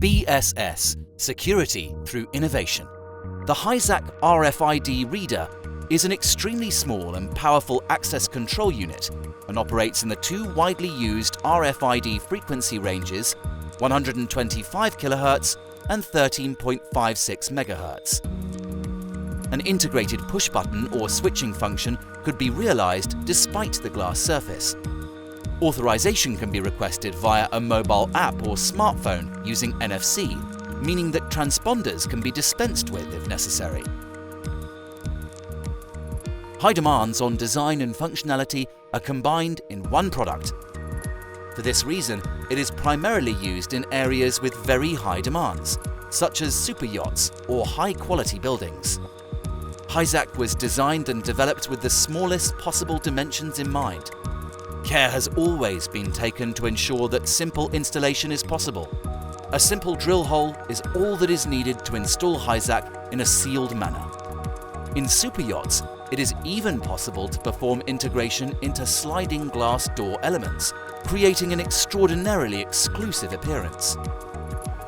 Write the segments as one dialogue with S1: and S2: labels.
S1: BSS Security through Innovation. The HISAC RFID reader is an extremely small and powerful access control unit and operates in the two widely used RFID frequency ranges 125 kHz and 13.56 MHz. An integrated push-button or switching function could be realized despite the glass surface. Authorization can be requested via a mobile app or smartphone using NFC, meaning that transponders can be dispensed with if necessary. High demands on design and functionality are combined in one product. For this reason, it is primarily used in areas with very high demands, such as super yachts or high-quality buildings. HISAC was designed and developed with the smallest possible dimensions in mind. Care has always been taken to ensure that simple installation is possible. A simple drill hole is all that is needed to install HISAC in a sealed manner. In super yachts, it is even possible to perform integration into sliding glass door elements, creating an extraordinarily exclusive appearance.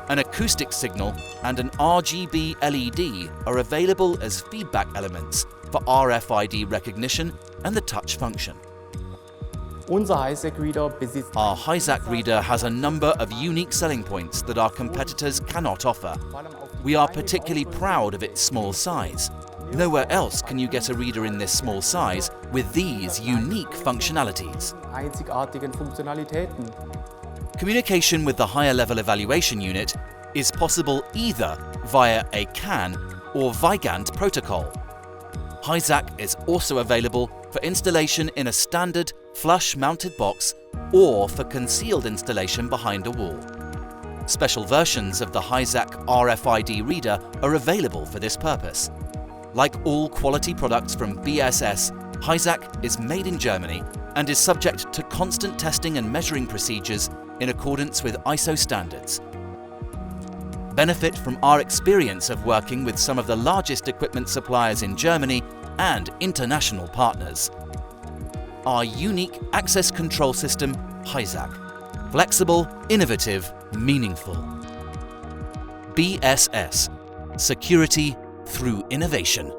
S1: An acoustic signal and an RGB LED are available as feedback elements for RFID recognition and the touch function. Our HISAC reader has a number of unique selling points that our competitors cannot offer. We are particularly proud of its small size. Nowhere else can you get a reader in this small size with these unique functionalities. Communication with the higher level evaluation unit is possible either via a CAN or Vigant protocol. HISAC is also available for installation in a standard flush-mounted box or for concealed installation behind a wall. Special versions of the HISAC RFID reader are available for this purpose. Like all quality products from BSS, HISAC is made in Germany and is subject to constant testing and measuring procedures in accordance with ISO standards. Benefit from our experience of working with some of the largest equipment suppliers in Germany and international partners. Our unique access control system, HISAC. Flexible, innovative, meaningful. BSS. Security through innovation.